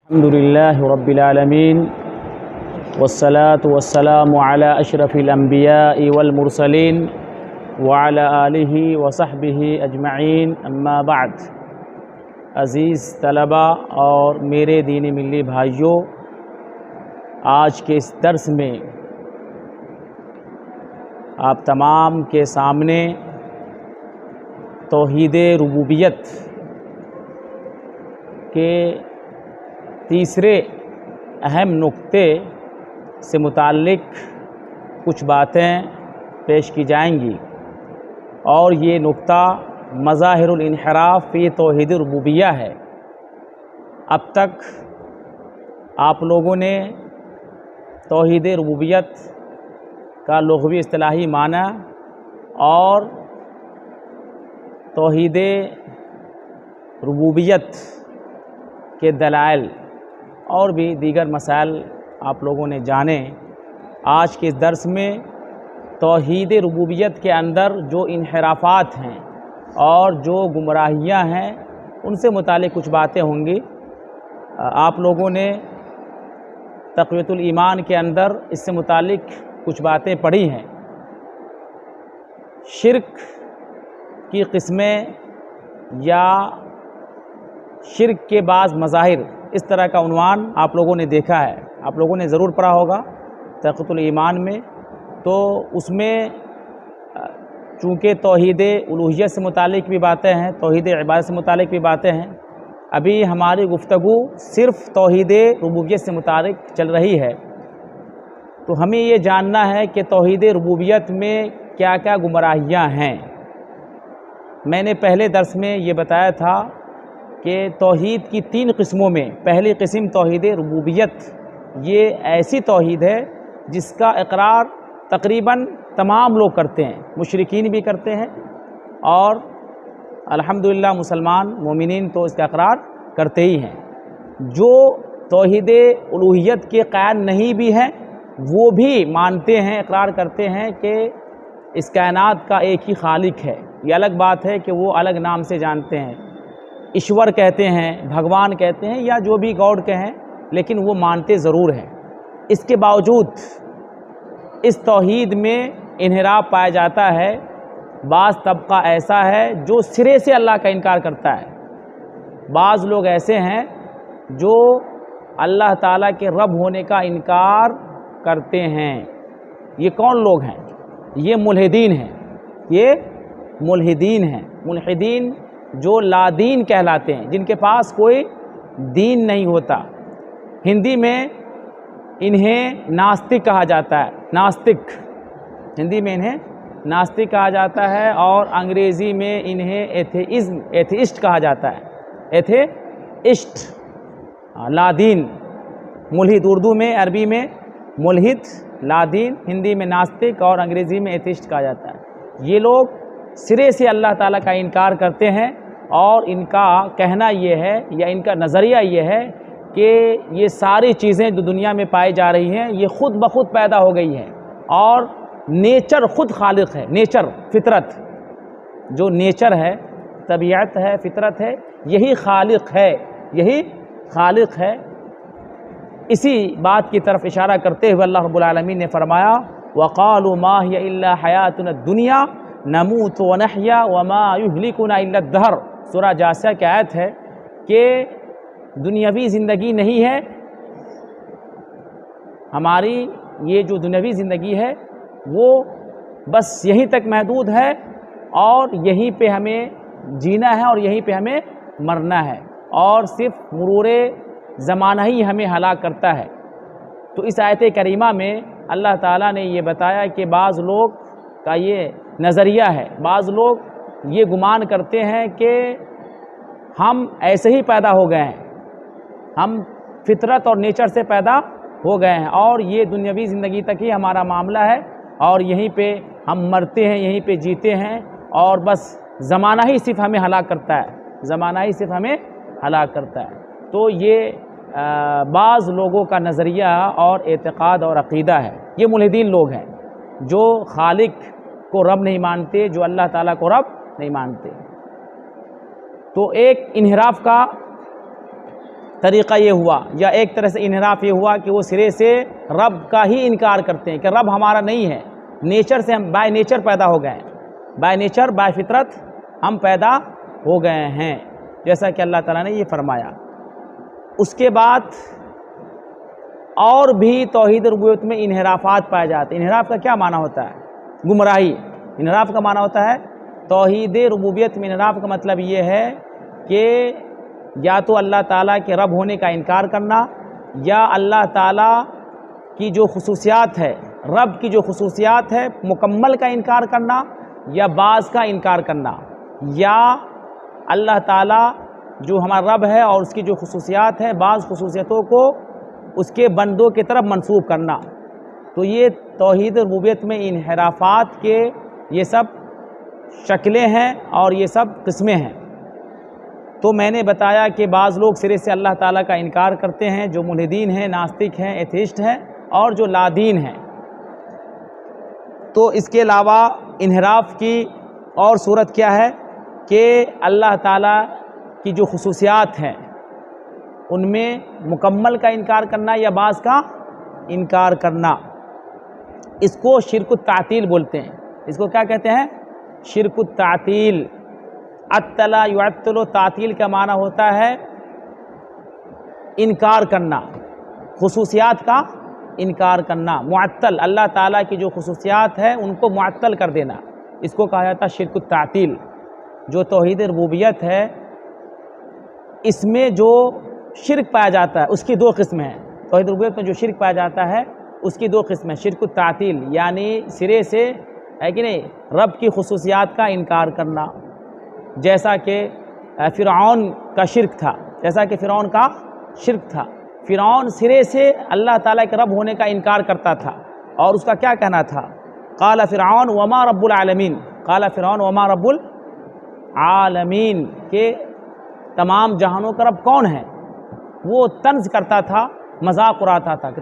الحمدللہ رب العالمین والصلاة والسلام علی اشرف الانبیاء والمرسلین وعلی آلہ وصحبہ اجمعین اما بعد۔ عزیز طلبہ اور میرے دینی ملی بھائیوں، آج کے اس درس میں آپ تمام کے سامنے توحید ربوبیت کے تیسرے اہم نقطے سے متعلق کچھ باتیں پیش کی جائیں گی، اور یہ نقطہ مظاہر الانحراف فی توحید ربوبیہ ہے۔ اب تک آپ لوگوں نے توحید ربوبیت کا لغوی اصطلاحی معنی اور توحید ربوبیت کے دلائل اور بھی دیگر مسائل آپ لوگوں نے جانے۔ آج کے اس درس میں توحید ربوبیت کے اندر جو انحرافات ہیں اور جو گمراہیاں ہیں ان سے متعلق کچھ باتیں ہوں گی۔ آپ لوگوں نے تقویۃ الایمان کے اندر اس سے متعلق کچھ باتیں پڑھی ہیں۔ شرک کی قسمیں یا شرک کے بعض مظاہر، اس طرح کا عنوان آپ لوگوں نے دیکھا ہے، آپ لوگوں نے ضرور پڑھا ہوگا تقویۃ الایمان میں۔ تو اس میں چونکہ توحید الوہیت سے متعلق بھی باتیں ہیں، توحید عبادت سے متعلق بھی باتیں ہیں، ابھی ہماری گفتگو صرف توحید ربوبیت سے متعلق چل رہی ہے۔ تو ہمیں یہ جاننا ہے کہ توحید ربوبیت میں کیا کیا گمراہیاں ہیں۔ میں نے پہلے درس میں یہ بتایا تھا کہ توحید کی تین قسموں میں پہلی قسم توحید ربوبیت، یہ ایسی توحید ہے جس کا اقرار تقریباً تمام لوگ کرتے ہیں، مشرکین بھی کرتے ہیں اور الحمدللہ مسلمان مومنین تو اس کا اقرار کرتے ہی ہیں۔ جو توحید الوہیت کے قائل نہیں بھی ہیں وہ بھی مانتے ہیں، اقرار کرتے ہیں کہ اس کائنات کا ایک ہی خالق ہے۔ یہ الگ بات ہے کہ وہ الگ نام سے جانتے ہیں، ایشور کہتے ہیں، بھگوان کہتے ہیں، یا جو بھی گاڈ کہیں، لیکن وہ مانتے ضرور ہیں۔ اس کے باوجود اس توحید میں انحراف پایا جاتا ہے۔ بعض طبقہ ایسا ہے جو سرے سے اللہ کا انکار کرتا ہے، بعض لوگ ایسے ہیں جو اللہ تعالیٰ کے رب ہونے کا انکار کرتے ہیں۔ یہ کون لوگ ہیں؟ یہ ملحدین ہیں، یہ ملحدین ہیں۔ ملحدین جو لا دین کہلاتے ہیں، جن کے پاس کوئی دین نہیں ہوتا۔ ہندی میں انہیں ناستک کہا جاتا ہے، ناستک، ہندی میں انہیں ناستک کہا جاتا ہے، اور انگریزی میں انہیں ایتھیسٹ کہا جاتا ہے، ایتھیسٹ، لا دین۔ ملحد اردو میں، عربی میں ملحد، لا دین، ہندی میں ناستک اور انگریزی میں ایتھیسٹ کہا جاتا ہے۔ یہ لوگ سرے سے اللہ تعالیٰ کا انکار کرتے ہیں، اور ان کا کہنا یہ ہے یا ان کا نظریہ یہ ہے کہ یہ ساری چیزیں جو دنیا میں پائی جا رہی ہیں یہ خود بخود پیدا ہو گئی ہیں، اور نیچر خود خالق ہے۔ نیچر، فطرت، جو نیچر ہے، طبیعت ہے، فطرت ہے، یہی خالق ہے، یہی خالق ہے۔ اسی بات کی طرف اشارہ کرتے ہوئے اللہ رب العالمین نے فرمایا وَقَالُوا مَا هِيَ إِلَّا حَيَاتُنَا الدُّنْيَا نَمُوتُ وَنَحْيَا وَمَا يُهْلِكُنَا إِلَّا الدَّهْرُ۔ سورہ جاثیہ کی آیت ہے کہ دنیاوی زندگی نہیں ہے ہماری، یہ جو دنیاوی زندگی ہے وہ بس یہیں تک محدود ہے، اور یہیں پہ ہمیں جینا ہے اور یہیں پہ ہمیں مرنا ہے، اور صرف مرور زمانہ ہی ہمیں ہلاک کرتا ہے۔ تو اس آیت کریمہ میں اللہ تعالیٰ نے یہ بتایا کہ بعض لوگ کا یہ نظریہ ہے، بعض لوگ یہ گمان کرتے ہیں کہ ہم ایسے ہی پیدا ہو گئے ہیں، ہم فطرت اور نیچر سے پیدا ہو گئے ہیں، اور یہ دنیاوی زندگی تک ہی ہمارا معاملہ ہے، اور یہیں پہ ہم مرتے ہیں، یہیں پہ جیتے ہیں، اور بس زمانہ ہی صرف ہمیں ہلاک کرتا ہے، زمانہ ہی صرف ہمیں ہلاک کرتا ہے۔ تو یہ بعض لوگوں کا نظریہ اور اعتقاد اور عقیدہ ہے۔ یہ ملحدین لوگ ہیں جو خالق کو رب نہیں مانتے، جو اللہ تعالیٰ کو رب نہیں مانتے۔ تو ایک انحراف کا طریقہ یہ ہوا یا ایک طرح سے انحراف یہ ہوا کہ وہ سرے سے رب کا ہی انکار کرتے ہیں کہ رب ہمارا نہیں ہے، نیچر سے ہم بائی نیچر پیدا ہو گئے ہیں، بائی نیچر بائی فطرت ہم پیدا ہو گئے ہیں، جیسا کہ اللہ تعالیٰ نے یہ فرمایا۔ اس کے بعد اور بھی توحید ربوبیت میں انحرافات پائے جاتے ہیں۔ انحراف کا کیا معنی ہوتا ہے؟ گمراہی۔ انحراف کا معنی ہوتا ہے توحید ربوبیت میں انحراف کا مطلب یہ ہے کہ یا تو اللہ تعالیٰ کے رب ہونے کا انکار کرنا، یا اللہ تعالیٰ کی جو خصوصیات ہے، رب کی جو خصوصیات ہے مکمل کا انکار کرنا، یا بعض کا انکار کرنا، یا اللہ تعالیٰ جو ہمارا رب ہے اور اس کی جو خصوصیات ہے بعض خصوصیتوں کو اس کے بندوں کی طرف منسوب کرنا۔ تو یہ توحید ربوبیت میں انحرافات کے یہ سب شکلیں ہیں اور یہ سب قسمیں ہیں۔ تو میں نے بتایا کہ بعض لوگ سرے سے اللہ تعالیٰ کا انکار کرتے ہیں، جو ملحدین ہیں، ناستک ہیں، ایتھیسٹ ہیں، اور جو لادین ہیں۔ تو اس کے علاوہ انحراف کی اور صورت کیا ہے کہ اللہ تعالیٰ کی جو خصوصیات ہیں ان میں مکمل کا انکار کرنا یا بعض کا انکار کرنا، اس کو شرک التعطیل بولتے ہیں۔ اس کو کیا کہتے ہیں؟ شرک التعطیل۔ عطل یعطل، تعطیل کا معنی ہوتا ہے انکار کرنا، خصوصیات کا انکار کرنا، معطل، اللہ تعالیٰ کی جو خصوصیات ہیں ان کو معطل کر دینا، اس کو کہا جاتا ہے شرک التعطیل۔ جو توحید ربوبیت ہے اس میں جو شرک پایا جاتا ہے اس کی دو قسمیں ہیں۔ توحید ربوبیت میں جو شرک پایا جاتا ہے اس کی دو قسمیں، شرک التعطیل یعنی سرے سے ہے کہ نہیں رب کی خصوصیات کا انکار کرنا، جیسا کہ فرعون کا شرک تھا، جیسا کہ فرعون کا شرک تھا۔ فرعون سرے سے اللہ تعالیٰ کے رب ہونے کا انکار کرتا تھا، اور اس کا کیا کہنا تھا؟ قال فرعون وما رب العالمین، قال فرعون وما رب العالمین، کہ تمام جہانوں کا رب کون ہے؟ وہ طنز کرتا تھا، مذاق اڑاتا تھا کہ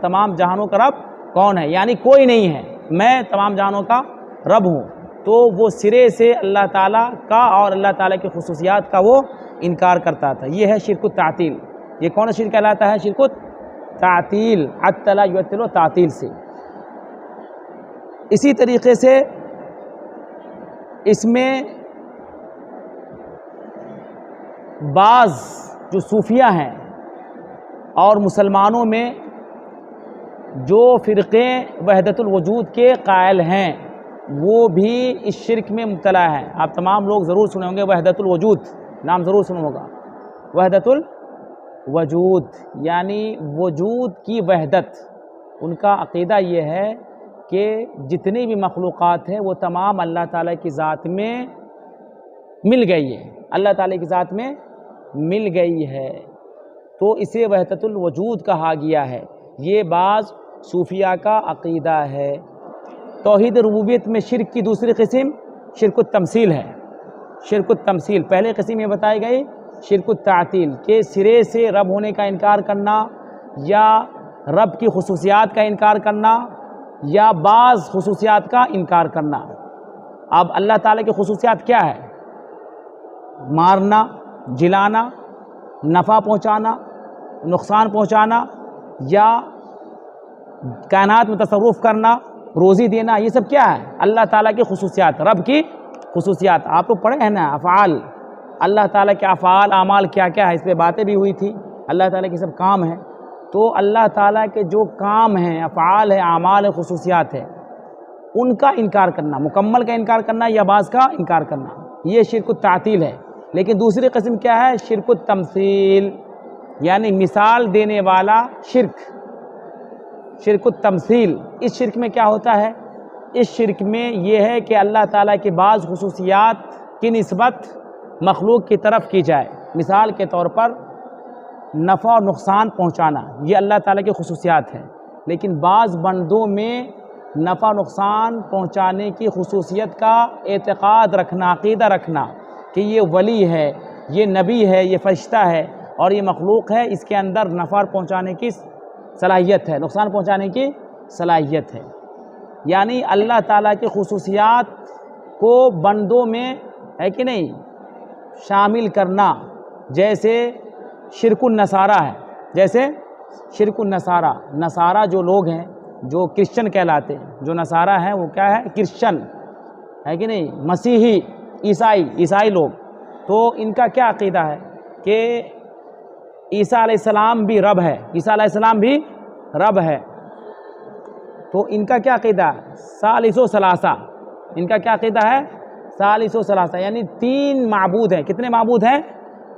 تمام جہانوں کا رب کون ہے، یعنی کوئی نہیں ہے، میں تمام جہانوں کا رب ہوں۔ تو وہ سرے سے اللہ تعالیٰ کا اور اللہ تعالیٰ کی خصوصیات کا وہ انکار کرتا تھا۔ یہ ہے شرک التعطیل۔ یہ کون شرک کہلاتا ہے؟ شرک التعطیل، عطل یعطل تعطیل سے۔ اسی طریقے سے اس میں بعض جو صوفیہ ہیں اور مسلمانوں میں جو فرقے وحدت الوجود کے قائل ہیں وہ بھی اس شرک میں مبتلا ہیں۔ آپ تمام لوگ ضرور سنے ہوں گے وحدت الوجود، نام ضرور سنا ہوگا۔ وحدت الوجود یعنی وجود کی وحدت۔ ان کا عقیدہ یہ ہے کہ جتنی بھی مخلوقات ہیں وہ تمام اللہ تعالیٰ کی ذات میں مل گئی ہے، اللہ تعالیٰ کی ذات میں مل گئی ہے، تو اسے وحدت الوجود کہا گیا ہے۔ یہ بعض صوفیہ کا عقیدہ ہے۔ توحید ربوبیت میں شرک کی دوسری قسم شرک التمثیل ہے۔ شرک التمثیل، پہلے قسم یہ بتائی گئی شرک التعطیل، کہ سرے سے رب ہونے کا انکار کرنا یا رب کی خصوصیات کا انکار کرنا یا بعض خصوصیات کا انکار کرنا۔ اب اللہ تعالیٰ کی خصوصیات کیا ہے؟ مارنا، جلانا، نفع پہنچانا، نقصان پہنچانا، یا کائنات میں تصرف کرنا، روزی دینا، یہ سب کیا ہے؟ اللہ تعالیٰ کی خصوصیات، رب کی خصوصیات۔ آپ تو پڑھے ہیں نا افعال، اللہ تعالیٰ کے افعال اعمال کیا کیا ہے، اس پہ باتیں بھی ہوئی تھی۔ اللہ تعالیٰ کے سب کام ہیں، تو اللہ تعالیٰ کے جو کام ہیں، افعال ہیں، اعمال ہیں، خصوصیات ہیں، ان کا انکار کرنا، مکمل کا انکار کرنا یا بعض کا انکار کرنا، یہ شرک التعطیل ہے۔ لیکن دوسری قسم کیا ہے؟ شرک التمثیل، یعنی مثال دینے والا شرک، شرک التمثیل۔ اس شرک میں کیا ہوتا ہے؟ اس شرک میں یہ ہے کہ اللہ تعالیٰ کے بعض خصوصیات کی نسبت مخلوق کی طرف کی جائے۔ مثال کے طور پر نفع اور نقصان پہنچانا، یہ اللہ تعالیٰ کی خصوصیات ہیں، لیکن بعض بندوں میں نفع نقصان پہنچانے کی خصوصیت کا اعتقاد رکھنا، عقیدہ رکھنا کہ یہ ولی ہے، یہ نبی ہے، یہ فرشتہ ہے اور یہ مخلوق ہے، اس کے اندر نفع پہنچانے کی صلاحیت ہے، نقصان پہنچانے کی صلاحیت ہے۔ یعنی اللہ تعالیٰ کی خصوصیات کو بندوں میں ہے کہ نہیں شامل کرنا، جیسے شرک النصارہ ہے، جیسے شرک النصارہ، نصارہ جو لوگ ہیں جو کرسچن کہلاتے ہیں، جو نصارہ ہیں وہ کیا ہے؟ کرسچن ہے کہ نہیں، مسیحی، عیسائی لوگ، تو ان کا کیا عقیدہ ہے کہ عیسیٰ علیہ السلام بھی رب ہے، عیسیٰ علیہ السلام بھی رب ہے۔ تو ان کا کیا عقیدہ ہے؟ ثالث و ثلاثہ، ان کا کیا عقیدہ ہے؟ ثالث و ثلاثہ، یعنی 3 معبود ہیں۔ کتنے معبود ہیں؟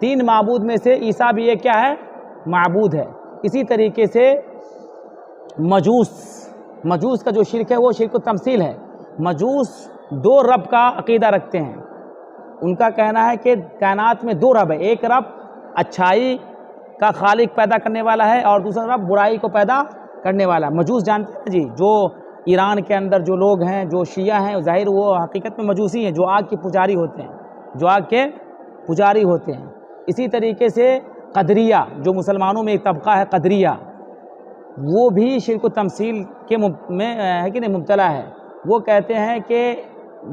3 معبود میں سے عیسیٰ بھی ایک کیا ہے؟ معبود ہے۔ اسی طریقے سے مجوس کا جو شرک ہے وہ شرک التمثیل ہے۔ مجوس 2 رب کا عقیدہ رکھتے ہیں۔ ان کا کہنا ہے کہ کائنات میں 2 رب ہے، ایک رب اچھائی کا خالق پیدا کرنے والا ہے اور دوسرا رب برائی کو پیدا کرنے والا۔ مجوس جانتے ہیں جی، جو ایران کے اندر جو لوگ ہیں، جو شیعہ ہیں، ظاہر وہ حقیقت میں مجوسی ہیں، جو آگ کے پجاری ہوتے ہیں، جو آگ کے پجاری ہوتے ہیں۔ اسی طریقے سے قدریہ، جو مسلمانوں میں ایک طبقہ ہے قدریہ، وہ بھی شرک و تمثیل کے میں ہے کہ نہیں مبتلا ہے۔ وہ کہتے ہیں کہ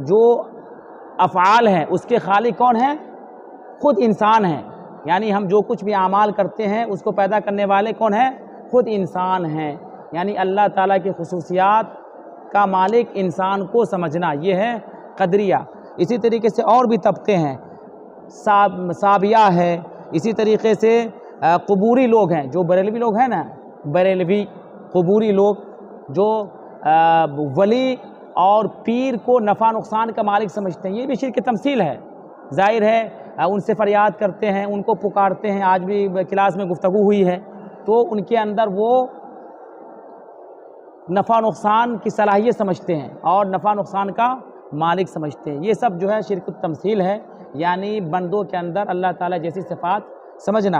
جو افعال ہیں اس کے خالق کون ہیں؟ خود انسان ہیں، یعنی ہم جو کچھ بھی اعمال کرتے ہیں اس کو پیدا کرنے والے کون ہیں؟ خود انسان ہیں، یعنی اللہ تعالیٰ کی خصوصیات کا مالک انسان کو سمجھنا، یہ ہے قدریہ۔ اسی طریقے سے اور بھی طبقے ہیں، صابیہ ہے، اسی طریقے سے قبوری لوگ ہیں، جو بریلوی لوگ ہیں نا، بریلوی قبوری لوگ جو ولی اور پیر کو نفع نقصان کا مالک سمجھتے ہیں، یہ بھی شرک تمثیل ہے۔ ظاہر ہے ان سے فریاد کرتے ہیں، ان کو پکارتے ہیں، آج بھی کلاس میں گفتگو ہوئی ہے، تو ان کے اندر وہ نفع نقصان کی صلاحیت سمجھتے ہیں اور نفع نقصان کا مالک سمجھتے ہیں۔ یہ سب جو ہے شرک التمثیل ہے، یعنی بندوں کے اندر اللہ تعالیٰ جیسی صفات سمجھنا۔